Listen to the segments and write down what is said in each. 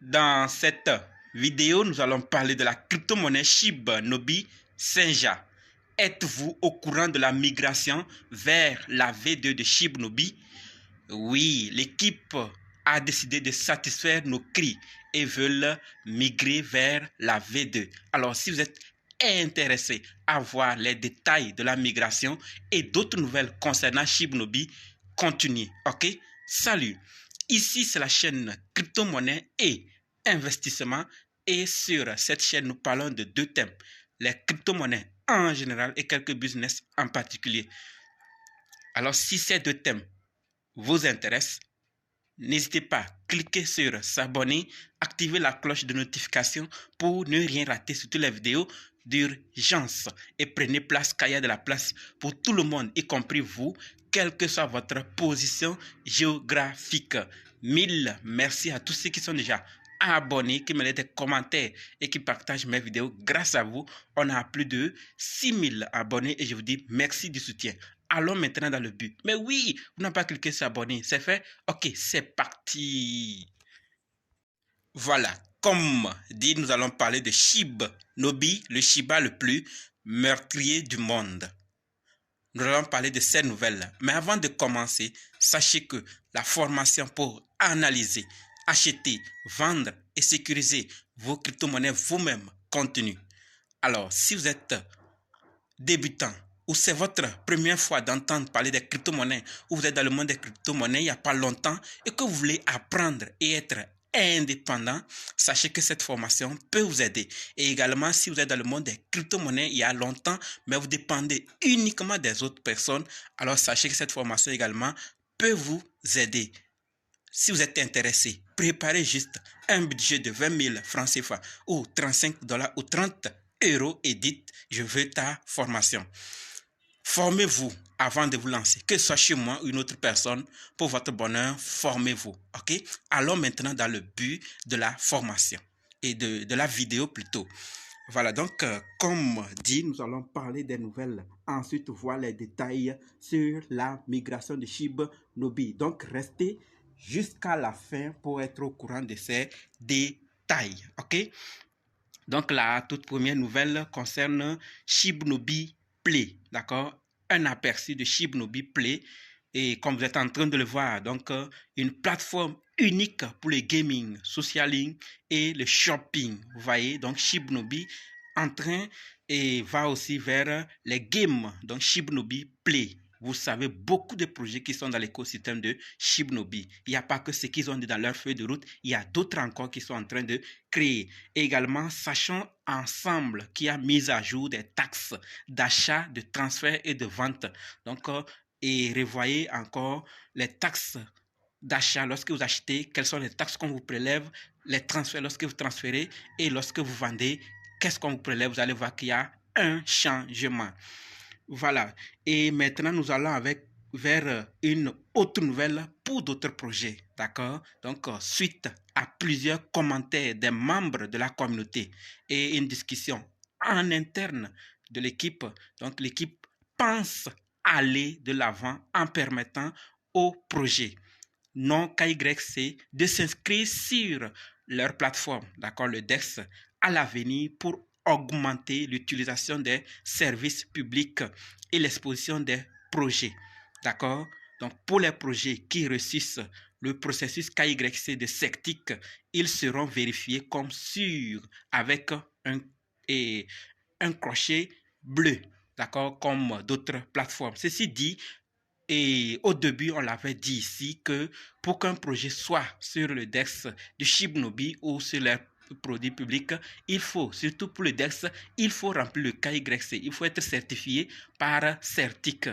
Dans cette vidéo, nous allons parler de la crypto-monnaie SHIB Nobi Senja. Êtes-vous au courant de la migration vers la V2 de SHIB Nobi? Oui, l'équipe a décidé de satisfaire nos cris et veulent migrer vers la V2. Alors, si vous êtes intéressé à voir les détails de la migration et d'autres nouvelles concernant SHIB Nobi, continuez, ok? Salut! Ici, c'est la chaîne crypto-monnaie et investissement. Et sur cette chaîne, nous parlons de deux thèmes. Les crypto-monnaies en général et quelques business en particulier. Alors, si ces deux thèmes vous intéressent, n'hésitez pas à cliquer sur s'abonner, activer la cloche de notification pour ne rien rater sur toutes les vidéos d'urgence. Et prenez place car il y a de la place pour tout le monde, y compris vous, quelle que soit votre position géographique. Mille merci à tous ceux qui sont déjà abonnés, qui me laissent des commentaires et qui partagent mes vidéos. Grâce à vous, on a plus de 6000 abonnés et je vous dis merci du soutien. Allons maintenant dans le but. Mais oui, vous n'avez pas cliqué sur s'abonner. C'est fait? Ok, c'est parti. Voilà, comme dit, nous allons parler de SHIB Nobi, le Shiba le plus meurtrier du monde. Nous allons parler de ces nouvelles. Mais avant de commencer, sachez que la formation pour analyser, acheter, vendre et sécuriser vos crypto-monnaies vous-même continue. Alors, si vous êtes débutant ou c'est votre première fois d'entendre parler des crypto-monnaies ou vous êtes dans le monde des crypto-monnaies il n'y a pas longtemps et que vous voulez apprendre et être indépendant, sachez que cette formation peut vous aider. Et également, si vous êtes dans le monde des crypto-monnaies il y a longtemps, mais vous dépendez uniquement des autres personnes, alors sachez que cette formation également peut vous aider. Si vous êtes intéressé, préparez juste un budget de 20 000 francs CFA ou 35 $ ou 30 € et dites « Je veux ta formation ». Formez-vous avant de vous lancer, que ce soit chez moi ou une autre personne, pour votre bonheur, formez-vous, ok? Allons maintenant dans le but de la formation et de la vidéo plutôt. Voilà, donc comme dit, nous allons parler des nouvelles, ensuite voir les détails sur la migration de SHIB Nobi. Donc restez jusqu'à la fin pour être au courant de ces détails, ok? Donc la toute première nouvelle concerne SHIB Nobi Play, d'accord? Un aperçu de SHIB Nobi Play. Et comme vous êtes en train de le voir, donc une plateforme unique pour le gaming, socialing et le shopping. Vous voyez, donc SHIB Nobi en train et va aussi vers les games, donc SHIB Nobi Play. Vous savez, beaucoup de projets qui sont dans l'écosystème de SHIB Nobi. Il n'y a pas que ce qu'ils ont dit dans leur feuille de route, il y a d'autres encore qui sont en train de créer. Et également, sachons ensemble qu'il y a mise à jour des taxes d'achat, de transfert et de vente. Donc, et revoyez encore les taxes d'achat lorsque vous achetez, quelles sont les taxes qu'on vous prélève, les transferts lorsque vous transférez et lorsque vous vendez, qu'est-ce qu'on vous prélève. Vous allez voir qu'il y a un changement. Voilà. Et maintenant, nous allons vers une autre nouvelle pour d'autres projets. D'accord? Donc, suite à plusieurs commentaires des membres de la communauté et une discussion en interne de l'équipe, donc l'équipe pense aller de l'avant en permettant au projet non KYC de s'inscrire sur leur plateforme, d'accord, le DEX, à l'avenir pour augmenter l'utilisation des services publics et l'exposition des projets, d'accord. Donc, pour les projets qui réussissent le processus KYC de Sectic, ils seront vérifiés comme sûrs avec un crochet bleu, d'accord, comme d'autres plateformes. Ceci dit, et au début, on l'avait dit ici que pour qu'un projet soit sur le DEX de SHIB Nobi ou sur les produits publics, il faut, surtout pour le DEX, il faut remplir le KYC. Il faut être certifié par Certic.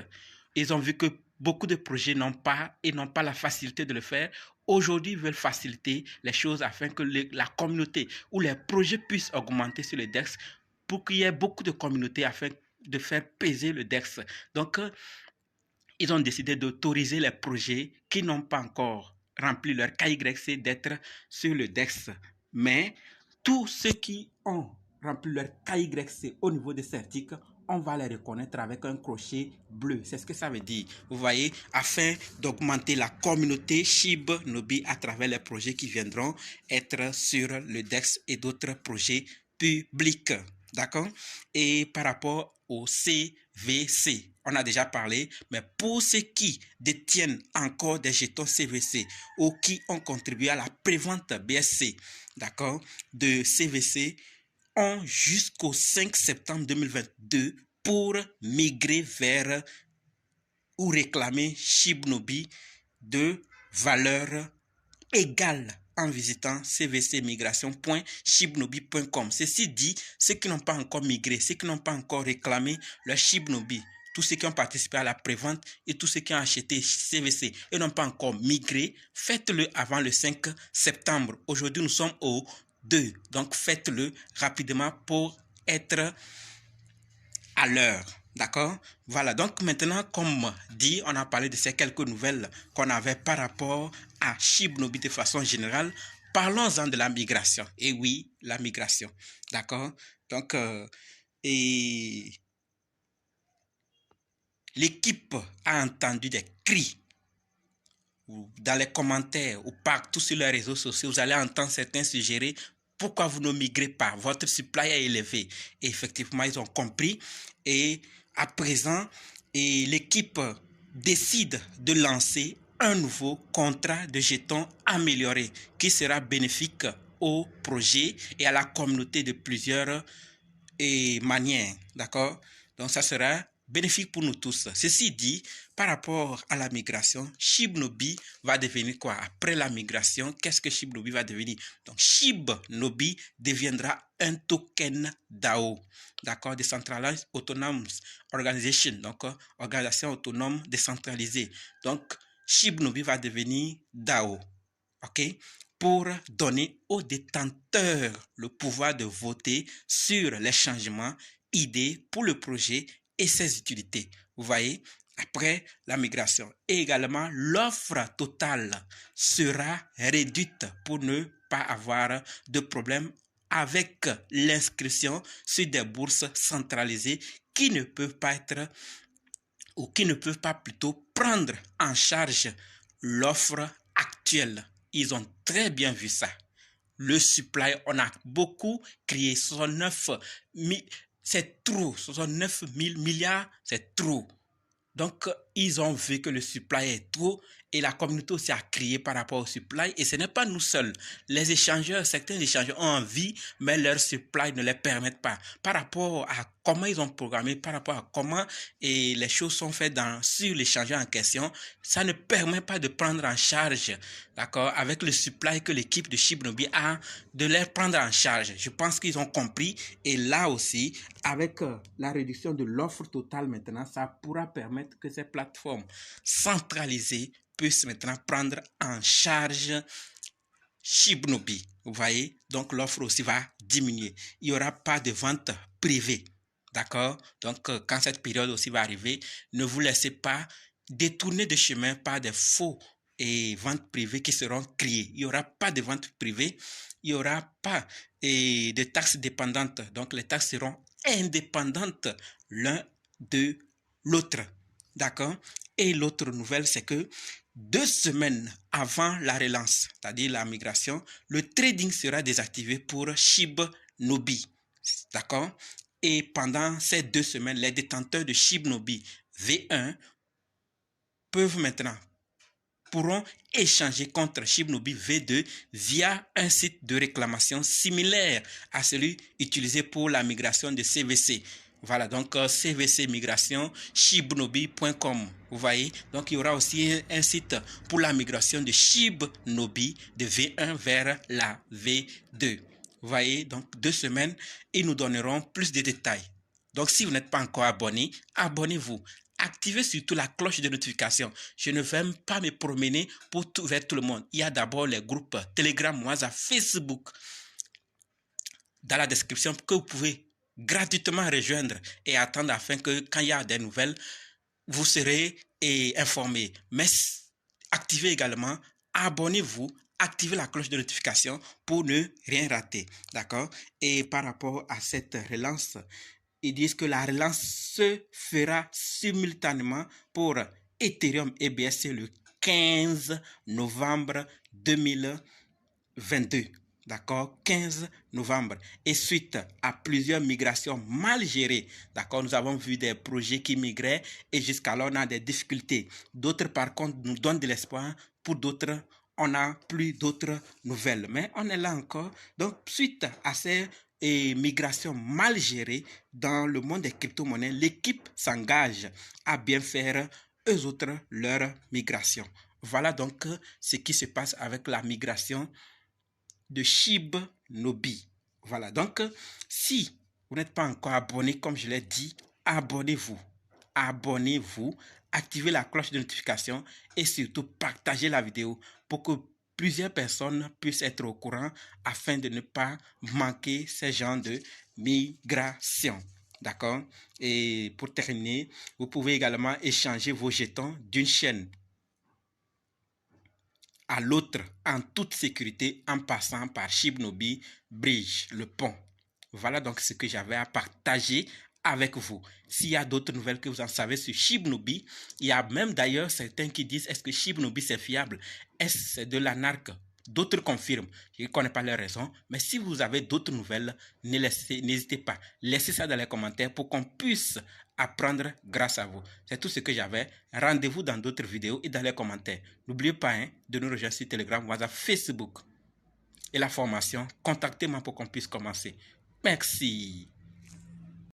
Ils ont vu que beaucoup de projets n'ont pas la facilité de le faire. Aujourd'hui, ils veulent faciliter les choses afin que la communauté ou les projets puissent augmenter sur le DEX pour qu'il y ait beaucoup de communautés afin de faire peser le DEX. Donc, ils ont décidé d'autoriser les projets qui n'ont pas encore rempli leur KYC d'être sur le DEX. Mais tous ceux qui ont rempli leur KYC au niveau de Certic on va les reconnaître avec un crochet bleu. C'est ce que ça veut dire. Vous voyez, afin d'augmenter la communauté SHIB Nobi à travers les projets qui viendront être sur le DEX et d'autres projets publics. D'accord? Et par rapport au CVC, on a déjà parlé, mais pour ceux qui détiennent encore des jetons CVC ou qui ont contribué à la prévente BSC, d'accord, de CVC, ont jusqu'au 5 septembre 2022 pour migrer vers ou réclamer SHIB Nobi de valeur égale en visitant cvcmigration.shibnobi.com. Ceci dit, ceux qui n'ont pas encore migré, ceux qui n'ont pas encore réclamé leur SHIB Nobi, tous ceux qui ont participé à la prévente et tous ceux qui ont acheté CVC et n'ont pas encore migré, faites-le avant le 5 septembre. Aujourd'hui, nous sommes au 2, donc faites-le rapidement pour être à l'heure. D'accord? Voilà, donc maintenant, comme dit, on a parlé de ces quelques nouvelles qu'on avait par rapport à SHIB Nobi de façon générale. Parlons-en de la migration. Et oui, la migration. D'accord? Donc, l'équipe a entendu des cris dans les commentaires ou partout sur les réseaux sociaux. Vous allez entendre certains suggérer pourquoi vous ne migrez pas. Votre supply est élevé. Et effectivement, ils ont compris. Et à présent, l'équipe décide de lancer un nouveau contrat de jetons amélioré qui sera bénéfique au projet et à la communauté de plusieurs manières. D'accord? Donc, ça sera bénéfique pour nous tous. Ceci dit, par rapport à la migration, SHIB Nobi va devenir quoi? Après la migration, qu'est-ce que SHIB Nobi va devenir? Donc, SHIB Nobi deviendra un token DAO. D'accord? Decentralized Autonomous Organization. Donc, organisation autonome décentralisée. Donc, SHIB Nobi va devenir DAO. OK? Pour donner aux détenteurs le pouvoir de voter sur les changements, idées pour le projet et ses utilités. Vous voyez, après la migration. Et également, l'offre totale sera réduite pour ne pas avoir de problème avec l'inscription sur des bourses centralisées qui ne peuvent pas être ou qui ne peuvent pas plutôt prendre en charge l'offre actuelle. Ils ont très bien vu ça. Le supply, on a beaucoup crié 69 000. C'est trop, 69 000 milliards, c'est trop. Donc, ils ont vu que le supply est trop et la communauté aussi a crié par rapport au supply. Et ce n'est pas nous seuls. Les échangeurs, certains échangeurs ont envie, mais leur supply ne les permet pas. Par rapport à comment ils ont programmé, par rapport à comment les choses sont faites sur l'échangeur en question, ça ne permet pas de prendre en charge, d'accord, avec le supply que l'équipe de SHIB Nobi a, de les prendre en charge. Je pense qu'ils ont compris. Et là aussi, avec la réduction de l'offre totale maintenant, ça pourra permettre que ces plateformes centralisées puissent maintenant prendre en charge SHIB Nobi. Vous voyez, donc l'offre aussi va diminuer. Il n'y aura pas de vente privée. D'accord? Donc, quand cette période aussi va arriver, ne vous laissez pas détourner de chemin par des faux ventes privées qui seront créées. Il n'y aura pas de vente privée. Il n'y aura pas de taxes dépendantes. Donc, les taxes seront indépendantes l'un de l'autre. D'accord? Et l'autre nouvelle, c'est que 2 semaines avant la relance, c'est-à-dire la migration, le trading sera désactivé pour SHIB Nobi. D'accord? Et pendant ces 2 semaines, les détenteurs de SHIB Nobi V1 pourront échanger contre SHIB Nobi V2 via un site de réclamation similaire à celui utilisé pour la migration de CVC. Voilà, donc CVC Migration, shibnobi.com. Vous voyez, donc il y aura aussi un site pour la migration de SHIB Nobi de V1 vers la V2. Vous voyez, donc 2 semaines, ils nous donneront plus de détails. Donc si vous n'êtes pas encore abonné, abonnez-vous. Activez surtout la cloche de notification. Je ne vais pas me promener vers tout le monde. Il y a d'abord les groupes Telegram, WhatsApp, Facebook dans la description que vous pouvez gratuitement rejoindre et attendre afin que quand il y a des nouvelles, vous serez informé. Mais activez également, abonnez-vous, activez la cloche de notification pour ne rien rater. D'accord? Et par rapport à cette relance, ils disent que la relance se fera simultanément pour Ethereum et BSC le 15 novembre 2022. D'accord, 15 novembre. Et suite à plusieurs migrations mal gérées, d'accord, nous avons vu des projets qui migraient et jusqu'alors on a des difficultés. D'autres par contre nous donnent de l'espoir, pour d'autres on n'a plus d'autres nouvelles. Mais on est là encore. Donc suite à ces migrations mal gérées dans le monde des crypto-monnaies, l'équipe s'engage à bien faire eux autres leur migration. Voilà donc ce qui se passe avec la migration de Shib Nobi. Voilà, donc si vous n'êtes pas encore abonné, comme je l'ai dit, abonnez-vous. Abonnez-vous, activez la cloche de notification et surtout partagez la vidéo pour que plusieurs personnes puissent être au courant afin de ne pas manquer ces genres de migration. D'accord? Et pour terminer, vous pouvez également échanger vos jetons d'une chaîne à l'autre en toute sécurité en passant par Shib Nobi Bridge, le pont. Voilà donc ce que j'avais à partager avec vous. S'il y a d'autres nouvelles que vous en savez sur Shib Nobi, il y a même d'ailleurs certains qui disent est-ce que Shib Nobi c'est fiable? Est-ce de l'anarque? D'autres confirment. Je ne connais pas les raisons, mais si vous avez d'autres nouvelles, n'hésitez pas. Laissez ça dans les commentaires pour qu'on puisse apprendre grâce à vous. C'est tout ce que j'avais. Rendez-vous dans d'autres vidéos et dans les commentaires. N'oubliez pas de nous rejoindre sur Telegram, WhatsApp, Facebook. Et la formation, contactez-moi pour qu'on puisse commencer. Merci.